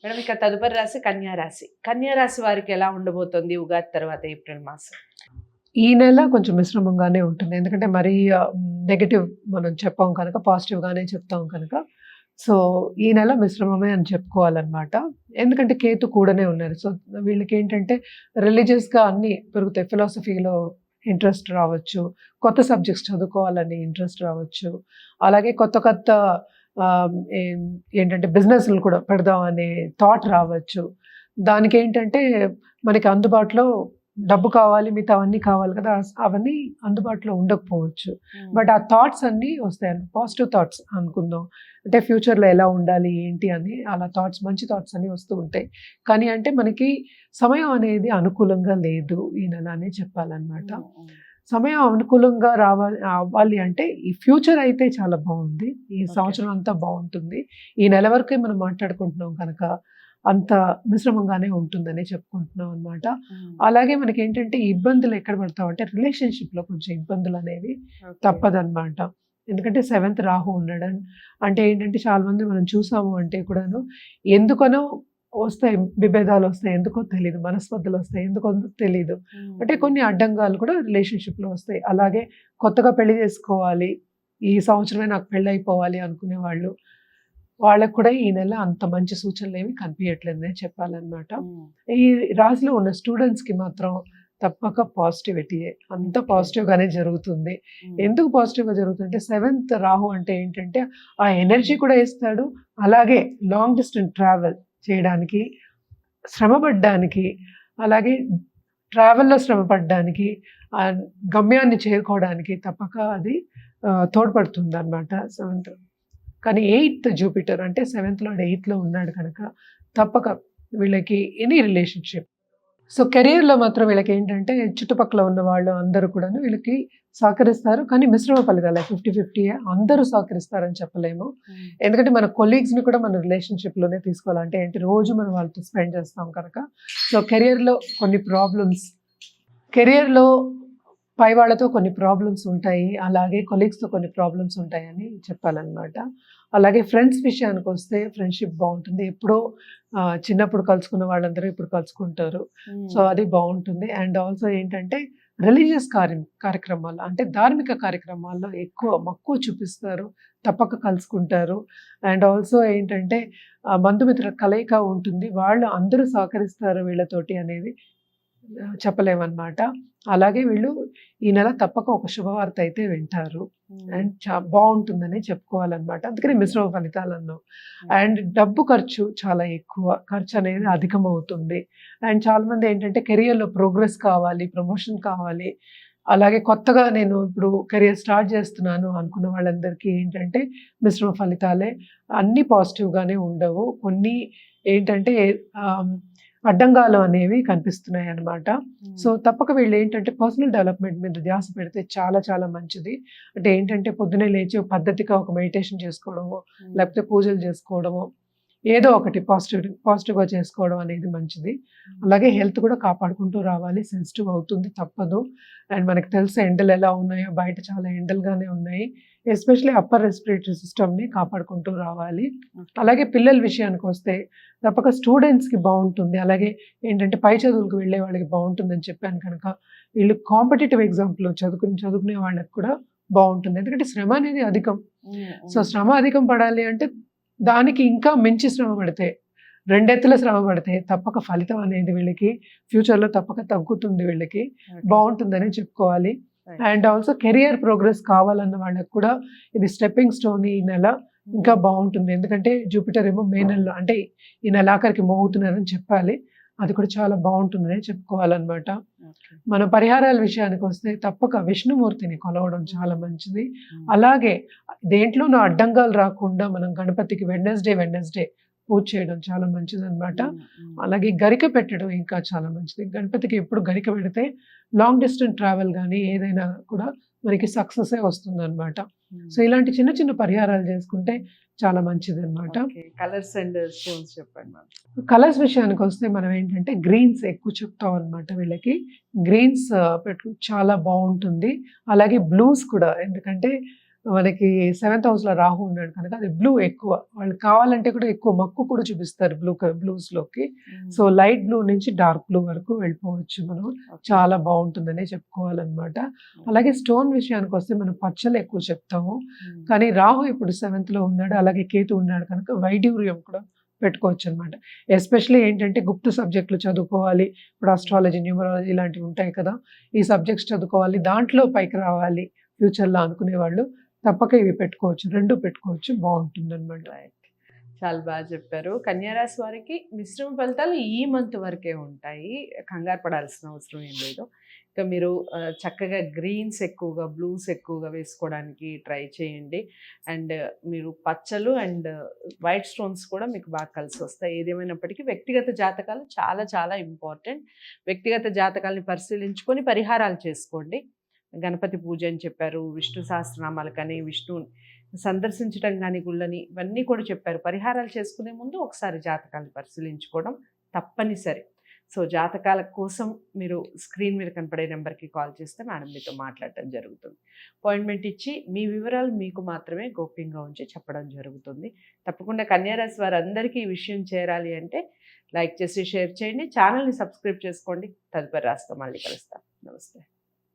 Madam ఇక తదుపరి రాశి కన్యా రాశి. కన్యా రాశి వారికి ఎలా ఉండబోతుంది ఉగాది తర్వాత ఏప్రిల్ మాసం? ఈ నెల కొంచెం మిశ్రమంగానే ఉంటుంది. ఎందుకంటే మరీ నెగెటివ్ మనం చెప్పం కనుక, పాజిటివ్‌గానే చెప్తాం కనుక. సో, ఈ నెల మిశ్రమమే అని చెప్పుకోవాలనమాట. ఎందుకంటే కేతు కూడానే ఉన్నారు. సో, వీళ్ళకేంటంటే రిలీజియస్‌గా అన్నీ పెరుగుతాయి. ఫిలాసఫీలో ఇంట్రెస్ట్ రావచ్చు. కొత్త సబ్జెక్ట్స్ చదువుకోవాలని ఇంట్రెస్ట్ రావచ్చు. అలాగే కొత్త కొత్త ఆహ్, ఏం ఏంటంటే బిజినెస్‌లు కూడా పెడదామనే థాట్ రావచ్చు. దానికేంటంటే మనకి అందుబాటులో డబ్బు కావాలి, మిగతావన్నీ కావాలి కదా! అవన్నీ అందుబాటులో ఉండకపోవచ్చు. బట్ ఆ థాట్స్ అన్నీ వస్తాయండి. పాజిటివ్ థాట్స్ అనుకుందాం. అంటే ఫ్యూచర్‌లో ఎలా ఉండాలి, ఏంటి అని అలా థాట్స్, మంచి థాట్స్ అన్నీ వస్తూ ఉంటాయి. కానీ అంటే మనకి సమయం అనేది అనుకూలంగా లేదు ఈ నెల అనే చెప్పాలనమాట. సమయం అనుకూలంగా అవ్వాలి అంటే ఈ ఫ్యూచర్ అయితే చాలా బావుంది. ఈ సంవత్సరం అంతా బావుంటుంది. ఈ నెల వరకే మనం మాట్లాడుకుంటున్నాం కనుక అంత మిశ్రమంగానే ఉంటుందనే చెప్పుకుంటున్నాం అనమాట. అలాగే మనకేంటంటే ఇబ్బందులు ఎక్కడ పడతామంటే రిలేషన్‌షిప్‌లో కొంచెం ఇబ్బందులనేవి తప్పదనమాట. ఎందుకంటే సెవెంత్ రాహు ఉండడం అంటే ఏంటంటే చాలా మంది మనం చూసాము అంటే కూడాను ఎందుకనో వస్తాయి విభేదాలొస్తాయి. ఎందుకో తెలీదు. మనస్పర్ధలొస్తాయి. ఎందుకో తెలీదు. అంటే కొన్ని అడ్డంగాలు కూడా రిలేషన్‌షిప్‌లో వస్తాయి. అలాగే కొత్తగా పెళ్లి చేసుకోవాలి. ఈ సంవత్సరమే నాకు పెళ్లయిపోవాలి అనుకునే వాళ్ళకి కూడా ఈ నెల అంత మంచి సూచనలేమి కనిపియట్లేదనే చెప్పాలనమాట. ఈ రాశిలో ఉన్న స్టూడెంట్స్‌కి మాత్రం తప్పక పాజిటివిటీయే. అంత పాజిటివ్‌గానే జరుగుతుంది. ఎందుకు పాజిటివ్‌గా జరుగుతుందంటే సెవెంత్ రాహు అంటే ఏంటంటే ఆ ఎనర్జీ కూడా ఇస్తాడు. అలాగే లాంగ్ డిస్టెన్స్ ట్రావెల్ చేయడానికి, శ్రమ పడ్డానికి, అలాగే ట్రావెల్‌లో శ్రమ పడ్డానికి, గమ్యాన్ని చేరుకోవడానికి తప్పక అది తోడ్పడుతుందనమాట సెవెంత్. కానీ ఎయిత్ జూపిటర్ అంటే సెవెంత్ లార్డ్ ఎయిత్‌లో ఉన్నాడు కనుక తప్పక వీళ్ళకి ఎనీ రిలేషన్‌షిప్. సో, కెరియర్‌లో మాత్రం వీళ్ళకేంటంటే చుట్టుపక్కల ఉన్న వాళ్ళు అందరూ కూడాను వీళ్ళకి సహకరిస్తారు. కానీ మిశ్రమ ఫలితాలే 50-50 అందరూ సహకరిస్తారని చెప్పలేము. ఎందుకంటే మన కొలీగ్స్‌ని కూడా మన రిలేషన్‌షిప్‌లోనే తీసుకోవాలి. అంటే ఏంటి రోజు మనం వాళ్ళతో స్పెండ్ చేస్తాం కనుక. సో, కెరియర్‌లో పై వాళ్ళతో కొన్ని ప్రాబ్లమ్స్ ఉంటాయి. అలాగే కొలీగ్స్‌తో కొన్ని ప్రాబ్లమ్స్ ఉంటాయని చెప్పాలనమాట. అలాగే ఫ్రెండ్స్ విషయానికొస్తే ఫ్రెండ్‌షిప్ బావుంటుంది. ఎప్పుడో చిన్నప్పుడు కలుసుకున్న వాళ్ళందరూ ఇప్పుడు కలుసుకుంటారు. సో, అది బావుంటుంది. అండ్ ఆల్సో ఏంటంటే రిలీజియస్ కార్యక్రమాలు అంటే ధార్మిక కార్యక్రమాల్లో ఎక్కువ మక్కువ చూపిస్తారు. తప్పక కలుసుకుంటారు. అండ్ ఆల్సో ఏంటంటే బంధుమిత్రుల కలయిక ఉంటుంది. వాళ్ళు అందరూ సహకరిస్తారు వీళ్ళతోటి అనేది చెప్పలేమనమాట. అలాగే వీళ్ళు ఈ నెల తప్పక ఒక శుభవార్త అయితే వింటారు. అండ్ బావుంటుందనే చెప్పుకోవాలనమాట. అందుకనే మిశ్రమ ఫలితాలన్నాం. అండ్ డబ్బు ఖర్చు చాలా ఎక్కువ. ఖర్చనేది అధికమవుతుంది. అండ్ చాలామంది ఏంటంటే కెరియర్‌లో ప్రోగ్రెస్ కావాలి, ప్రమోషన్ కావాలి. అలాగే కొత్తగా నేను ఇప్పుడు కెరియర్ స్టార్ట్ చేస్తున్నాను అనుకున్న వాళ్ళందరికీ ఏంటంటే మిశ్రమ ఫలితాలే. అన్నీ పాజిటివ్‌గానే ఉండవు. కొన్ని ఏంటంటే ఆహ్, అడ్డంగాలు అనేవి కనిపిస్తున్నాయన్నమాట. సో, తప్పక వీళ్ళేంటంటే పర్సనల్ డెవలప్‌మెంట్ మీద ధ్యాస పెడితే చాలా చాలా మంచిది. అంటే ఏంటంటే పొద్దున్నే లేచి ఒక పద్ధతిగా ఒక మెడిటేషన్ చేసుకోవడమో, లేకపోతే పూజలు చేసుకోవడమో, ఏదో ఒకటి పాజిటివ్‌గా చేసుకోవడం అనేది మంచిది. అలాగే హెల్త్ కూడా కాపాడుకుంటూ రావాలి. సెన్సిటివ్ అవుతుంది తప్పదు. అండ్ మనకు తెలుసు ఎండలు ఎలా ఉన్నాయో బయట చాలా ఎండలుగానే ఉన్నాయి. ఎస్పెషల్లీ అప్పర్ రెస్పిరేటరీ సిస్టమ్‌ని కాపాడుకుంటూ రావాలి. అలాగే పిల్లల విషయానికొస్తే తప్పక స్టూడెంట్స్‌కి బావుంటుంది. అలాగే ఏంటంటే పై చదువులకు వెళ్ళే వాళ్ళకి బావుంటుందని చెప్పాను కనుక వీళ్ళు కాంపిటీటివ్ ఎగ్జామ్స్‌లో చదువుకునే వాళ్ళకి కూడా బావుంటుంది. ఎందుకంటే శ్రమ అనేది అధికం. సో, శ్రమ అధికం పడాలి అంటే దానికి ఇంకా మించి శ్రమ పడితే, రెండెత్తుల శ్రమ పడితే తప్పక ఫలితం అనేది వీళ్ళకి ఫ్యూచర్‌లో తప్పక తగ్గుతుంది వీళ్ళకి. బావుంటుందనే చెప్పుకోవాలి. అండ్ ఆల్సో కెరియర్ ప్రోగ్రెస్ కావాలన్న వాళ్ళకి కూడా ఇది స్టెప్పింగ్ స్టోన్ ఈ నెల ఇంకా బావుంటుంది. ఎందుకంటే జూపిటర్ ఏమో మే నెలలో అంటే ఈ నెలాఖరికి మూవ్ అవుతున్నారని చెప్పాలి. అది కూడా చాలా బావుంటుందనే చెప్పుకోవాలనమాట. మన పరిహారాల విషయానికొస్తే తప్పక విష్ణుమూర్తిని కొలవడం చాలా మంచిది. అలాగే దేంట్లోనూ అడ్డంగాలు రాకుండా మనం గణపతికి వెడ్నెస్డే పూజ చేయడం చాలా మంచిదనమాట. అలాగే గరిక పెట్టడం ఇంకా చాలా మంచిది. గణపతికి ఎప్పుడు గరిక పెడితే లాంగ్ డిస్టెన్స్ ట్రావెల్ గానీ ఏదైనా కూడా మనకి సక్సెసే వస్తుందనమాట. సో, ఇలాంటి చిన్న చిన్న పరిహారాలు చేసుకుంటే చాలా మంచిదనమాట. కలర్స్ అండ్ స్టోన్స్ చెప్పండి మ్యామ్. కలర్స్ విషయానికొస్తే మనం ఏంటంటే గ్రీన్స్ ఎక్కువ చెప్తాం అనమాట వీళ్ళకి. గ్రీన్స్ చాలా బావుంటుంది. అలాగే బ్లూస్ కూడా ఎందుకంటే మనకి 7th హౌస్‌లో రాహు ఉన్నాడు కనుక అది బ్లూ ఎక్కువ. వాళ్ళు కావాలంటే కూడా ఎక్కువ మక్కువ కూడా చూపిస్తారు బ్లూస్‌లోకి. సో, లైట్ బ్లూ నుంచి డార్క్ బ్లూ వరకు వెళ్ళిపోవచ్చు మనం. చాలా బావుంటుందనే చెప్పుకోవాలనమాట. అలాగే స్టోన్ విషయానికొస్తే మనం పచ్చలు ఎక్కువ చెప్తాము. కానీ రాహు ఇప్పుడు 7థ్‌లో ఉన్నాడు. అలాగే కేతు ఉన్నాడు కనుక వైడ్యూర్యం కూడా పెట్టుకోవచ్చనమాట. ఎస్పెషల్లీ ఏంటంటే గుప్త సబ్జెక్టులు చదువుకోవాలి. ఇప్పుడు అస్ట్రాలజీ, న్యూమరాలజీ ఇలాంటివి ఉంటాయి కదా! ఈ సబ్జెక్ట్స్ చదువుకోవాలి. దాంట్లో పైకి రావాలి ఫ్యూచర్‌లో అనుకునేవాళ్ళు తప్పక ఇవి పెట్టుకోవచ్చు. 2 పెట్టుకోవచ్చు. బావుంటుందనమాట. రైట్. చాలా బాగా చెప్పారు. కన్యా రాశి వారికి మిశ్రమ ఫలితాలు ఈ మంత్ వరకే ఉంటాయి. కంగారు పడాల్సిన అవసరం ఏం లేదు. ఇక మీరు చక్కగా గ్రీన్స్ ఎక్కువగా, బ్లూస్ ఎక్కువగా వేసుకోవడానికి ట్రై చేయండి. అండ్ మీరు పచ్చలు అండ్ వైట్ స్టోన్స్ కూడా మీకు బాగా కలిసొస్తాయి. ఏదేమైనప్పటికీ వ్యక్తిగత జాతకాలు చాలా చాలా ఇంపార్టెంట్. వ్యక్తిగత జాతకాల్ని పరిశీలించుకొని పరిహారాలు చేసుకోండి. గణపతి పూజ అని చెప్పారు. విష్ణు సహస్రనామాలు కానీ, విష్ణువుని సందర్శించడం కానీ గుళ్ళని ఇవన్నీ కూడా చెప్పారు. పరిహారాలు చేసుకునే ముందు ఒకసారి జాతకాలను పరిశీలించుకోవడం తప్పనిసరి. సో, జాతకాల కోసం మీరు స్క్రీన్ మీద కనపడే నెంబర్‌కి కాల్ చేస్తే మేడం మీతో మాట్లాడటం జరుగుతుంది. అపాయింట్మెంట్ ఇచ్చి మీ వివరాలు మీకు మాత్రమే గోప్యంగా ఉంచి చెప్పడం జరుగుతుంది. తప్పకుండా కన్యా రాశి వారందరికీ ఈ విషయం చేరాలి అంటే లైక్ చేసి షేర్ చేయండి. ఛానల్‌ని సబ్స్క్రైబ్ చేసుకోండి. తదుపరి రాశితో మళ్ళీ కలుస్తాం. నమస్తే.